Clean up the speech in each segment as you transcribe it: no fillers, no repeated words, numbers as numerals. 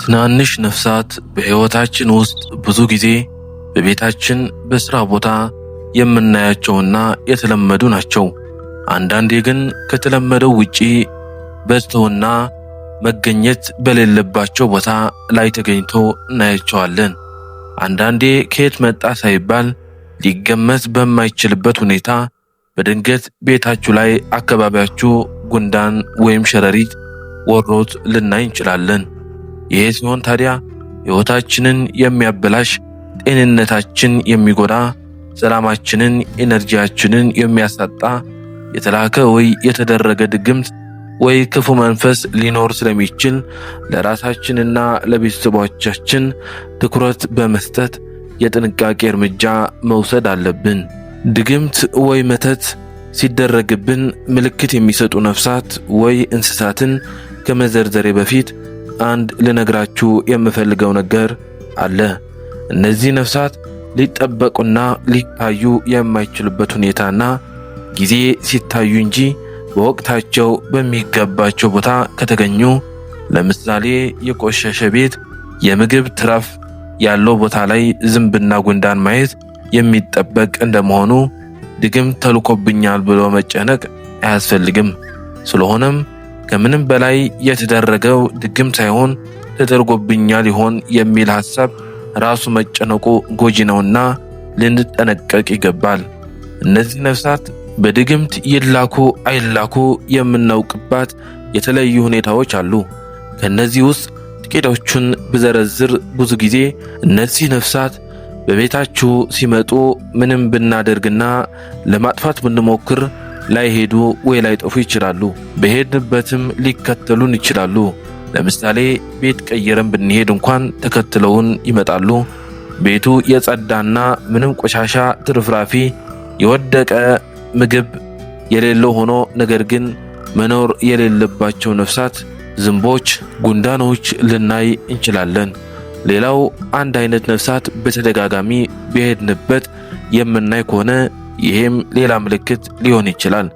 ትናንሽ ነፍሳት በሕይወታችን ውስጥ ብዙ ጊዜ በቤታችን፣ በሥራ ቦታ የምናያቸውና የተለመዱ ናቸው። አንዳንዴ ግን ከተለመደው ውጪ በዝተውና መገኘት በሌለባቸው ቦታ ላይ ተገኝቶ እናያቸዋለን። አንዳንዴ ከየት መጣ ሳይባል ሊገመት በማይችልበት ሁኔታ በድንገት ቤታችሁ ላይ፣ አካባቢያችሁ ጉንዳን ወይም ሸረሪት ወሮት ልናይ እንችላለን። ይሄ ሲሆን ታዲያ ሕይወታችንን የሚያበላሽ፣ ጤንነታችን የሚጎዳ፣ ሰላማችንን፣ ኢነርጂያችንን የሚያሳጣ የተላከ ወይ የተደረገ ድግምት ወይ ክፉ መንፈስ ሊኖር ስለሚችል ለራሳችንና ለቤተሰቦቻችን ትኩረት በመስጠት የጥንቃቄ እርምጃ መውሰድ አለብን። ድግምት ወይ መተት ሲደረግብን ምልክት የሚሰጡ ነፍሳት ወይ እንስሳትን ከመዘርዘሬ በፊት አንድ ልነግራችሁ የምፈልገው ነገር አለ። እነዚህ ነፍሳት ሊጠበቁና ሊታዩ የማይችሉበት ሁኔታና ጊዜ ሲታዩ እንጂ በወቅታቸው በሚገባቸው ቦታ ከተገኙ፣ ለምሳሌ የቆሸሸ ቤት፣ የምግብ ትራፍ ያለው ቦታ ላይ ዝንብና ጉንዳን ማየት የሚጠበቅ እንደመሆኑ ድግምት ተልኮብኛል ብሎ መጨነቅ አያስፈልግም። ስለሆነም ከምንም በላይ የተደረገው ድግምት ሳይሆን ተደርጎብኛል ይሆን የሚል ሐሳብ ራሱ መጨነቁ ጎጂ ነውና ልንጠነቀቅ ይገባል። እነዚህ ነፍሳት በድግምት ይላኩ አይላኩ የምናውቅባት የተለያዩ ሁኔታዎች አሉ። ከነዚህ ውስጥ ጥቂቶቹን ብዘረዝር፣ ብዙ ጊዜ እነዚህ ነፍሳት በቤታችሁ ሲመጡ ምንም ብናደርግና ለማጥፋት ብንሞክር ላይሄዱ ወይ ላይጠፉ ይችላሉ። በሄድንበትም ሊከተሉን ይችላሉ። ለምሳሌ ቤት ቀይረን ብንሄድ እንኳን ተከትለውን ይመጣሉ። ቤቱ የጸዳና ምንም ቆሻሻ፣ ትርፍራፊ፣ የወደቀ ምግብ የሌለው ሆኖ ነገር ግን መኖር የሌለባቸው ነፍሳት፣ ዝንቦች፣ ጉንዳኖች ልናይ እንችላለን። ሌላው አንድ አይነት ነፍሳት በተደጋጋሚ በሄድንበት የምናይ ከሆነ ይሄም ሌላ ምልክት ሊሆን ይችላል።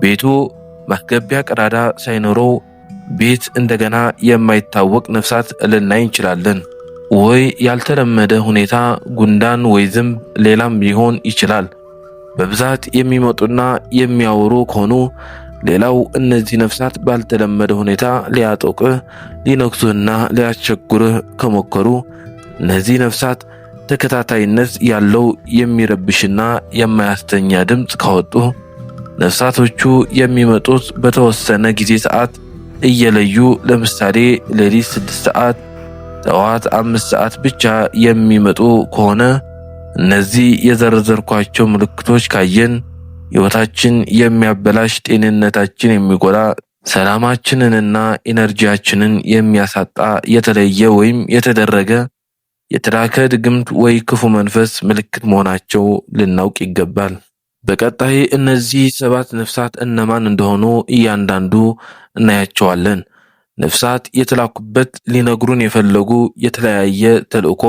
ቤቱ ማስገቢያ ቀዳዳ ሳይኖረው ቤት እንደገና የማይታወቅ ነፍሳት ልናይ እንችላለን። ወይ ያልተለመደ ሁኔታ ጉንዳን ወይ ዝንብ ሌላም ሊሆን ይችላል። በብዛት የሚመጡና የሚያወሩ ከሆኑ ሌላው እነዚህ ነፍሳት ባልተለመደ ሁኔታ ሊያጠቁህ፣ ሊነክሱህና ሊያስቸግሩህ ከሞከሩ እነዚህ ነፍሳት ተከታታይነት ያለው የሚረብሽና የማያስተኛ ድምፅ ካወጡ፣ ነፍሳቶቹ የሚመጡት በተወሰነ ጊዜ ሰዓት እየለዩ ለምሳሌ ሌሊት 6 ሰዓት፣ ጠዋት 5 ሰዓት ብቻ የሚመጡ ከሆነ እነዚህ የዘረዘርኳቸው ምልክቶች ካየን ሕይወታችን የሚያበላሽ፣ ጤንነታችን የሚጎዳ፣ ሰላማችንንና ኢነርጂያችንን የሚያሳጣ የተለየ ወይም የተደረገ የተላከ ድግምት ወይ ክፉ መንፈስ ምልክት መሆናቸው ልናውቅ ይገባል። በቀጣይ እነዚህ 7 ነፍሳት እነማን እንደሆኑ እያንዳንዱ እናያቸዋለን። ነፍሳት የተላኩበት ሊነግሩን የፈለጉ የተለያየ ተልእኮ፣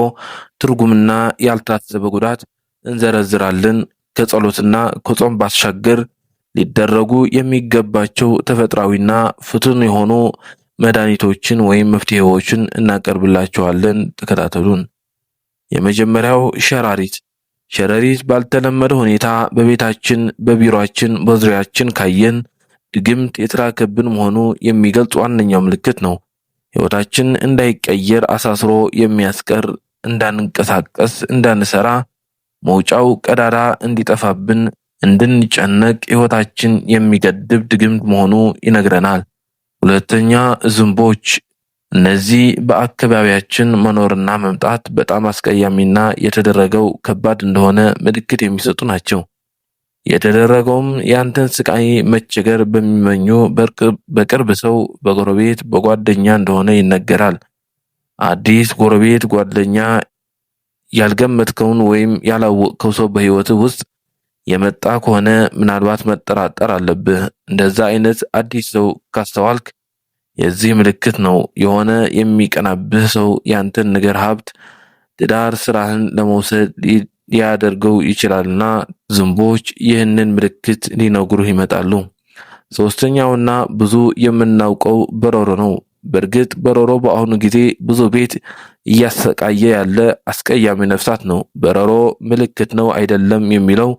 ትርጉምና ያልታሰበ ጉዳት እንዘረዝራለን። ከጸሎትና ከጾም ባሻገር ሊደረጉ የሚገባቸው ተፈጥሯዊና ፍቱን የሆኑ መድኃኒቶችን ወይም መፍትሄዎችን እናቀርብላችኋለን። ተከታተሉን። የመጀመሪያው ሸረሪት። ሸረሪት ባልተለመደ ሁኔታ በቤታችን፣ በቢሮአችን፣ በዙሪያችን ካየን ድግምት የተላከብን መሆኑ የሚገልጽ ዋነኛው ምልክት ነው። ሕይወታችን እንዳይቀየር አሳስሮ የሚያስቀር፣ እንዳንንቀሳቀስ፣ እንዳንሰራ፣ መውጫው ቀዳዳ እንዲጠፋብን፣ እንድንጨነቅ ሕይወታችን የሚገድብ ድግምት መሆኑ ይነግረናል። ሁለተኛ፣ ዝንቦች። እነዚህ በአካባቢያችን መኖርና መምጣት በጣም አስቀያሚና የተደረገው ከባድ እንደሆነ ምልክት የሚሰጡ ናቸው። የተደረገውም ያንተን ስቃይ፣ መቸገር በሚመኙ በቅርብ ሰው፣ በጎረቤት፣ በጓደኛ እንደሆነ ይነገራል። አዲስ ጎረቤት፣ ጓደኛ፣ ያልገመትከውን ወይም ያላወቅከው ሰው በሕይወትህ ውስጥ የመጣ ከሆነ ምናልባት መጠራጠር አለብህ። እንደዛ አይነት አዲስ ሰው ካስተዋልክ የዚህ ምልክት ነው። የሆነ የሚቀናብህ ሰው ያንተን ነገር፣ ሀብት፣ ትዳር፣ ስራህን ለመውሰድ ሊያደርገው ይችላልና ዝንቦች ይህንን ምልክት ሊነግሩህ ይመጣሉ። ሶስተኛውና ብዙ የምናውቀው በረሮ ነው። በእርግጥ በረሮ በአሁኑ ጊዜ ብዙ ቤት እያሰቃየ ያለ አስቀያሚ ነፍሳት ነው። በረሮ ምልክት ነው አይደለም የሚለው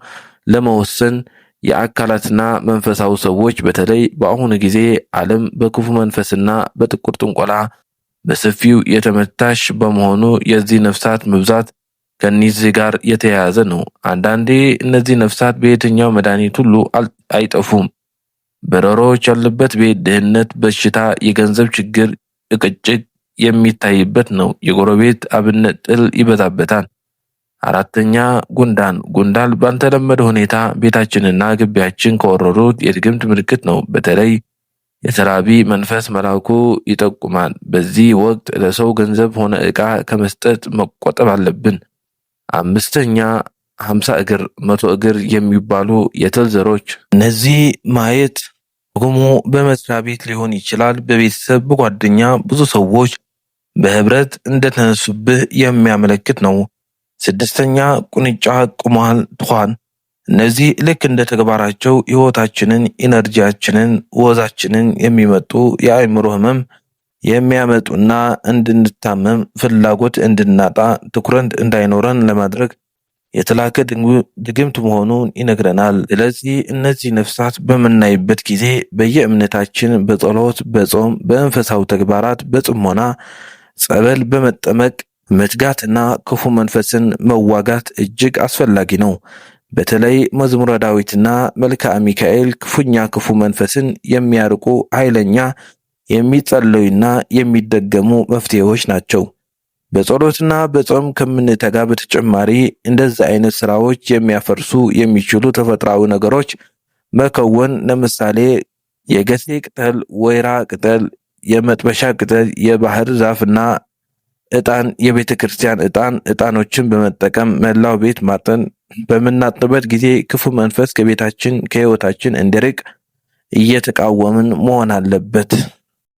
ለመወሰን የአካላትና መንፈሳዊ ሰዎች በተለይ በአሁኑ ጊዜ ዓለም በክፉ መንፈስና በጥቁር ጥንቆላ በሰፊው የተመታሽ በመሆኑ የዚህ ነፍሳት መብዛት ከኒዚህ ጋር የተያያዘ ነው። አንዳንዴ እነዚህ ነፍሳት በየትኛው መድኃኒት ሁሉ አይጠፉም። በረሮዎች ያሉበት ቤት ድህነት፣ በሽታ፣ የገንዘብ ችግር፣ ጭቅጭቅ የሚታይበት ነው። የጎረቤት አብነት ጥል ይበዛበታል። አራተኛ ጉንዳን ባልተለመደ ሁኔታ ቤታችንና ግቢያችን ከወረሩት የድግምት ምልክት ነው። በተለይ የተራቢ መንፈስ መላኩ ይጠቁማል። በዚህ ወቅት ለሰው ገንዘብ ሆነ ዕቃ ከመስጠት መቆጠብ አለብን። አምስተኛ 50 እግር 100 እግር የሚባሉ የትል ዘሮች። እነዚህ ማየት ደግሞ በመስሪያ ቤት ሊሆን ይችላል፣ በቤተሰብ በጓደኛ ብዙ ሰዎች በህብረት እንደተነሱብህ የሚያመለክት ነው። ስድስተኛ ቁንጫ ቁማል ትኋን። እነዚህ ልክ እንደ ተግባራቸው ህይወታችንን፣ ኢነርጂያችንን፣ ወዛችንን የሚመጡ የአእምሮ ህመም የሚያመጡና እንድንታመም፣ ፍላጎት እንድናጣ፣ ትኩረት እንዳይኖረን ለማድረግ የተላከ ድግምት መሆኑን ይነግረናል። ስለዚህ እነዚህ ነፍሳት በምናይበት ጊዜ በየእምነታችን በጸሎት፣ በጾም፣ በመንፈሳዊ ተግባራት፣ በጽሞና ጸበል በመጠመቅ መትጋትና ክፉ መንፈስን መዋጋት እጅግ አስፈላጊ ነው። በተለይ መዝሙረ ዳዊትና መልክዓ ሚካኤል ክፉኛ ክፉ መንፈስን የሚያርቁ ኃይለኛ የሚጸለዩና የሚደገሙ መፍትሄዎች ናቸው። በጸሎትና በጾም ከምንተጋ በተጨማሪ እንደዚህ አይነት ስራዎች የሚያፈርሱ የሚችሉ ተፈጥሯዊ ነገሮች መከወን፣ ለምሳሌ የገሴ ቅጠል፣ ወይራ ቅጠል፣ የመጥበሻ ቅጠል፣ የባህር ዛፍና ዕጣን፣ የቤተ ክርስቲያን ዕጣኖችን በመጠቀም መላው ቤት ማጠን። በምናጥንበት ጊዜ ክፉ መንፈስ ከቤታችን ከህይወታችን እንዲርቅ እየተቃወምን መሆን አለበት።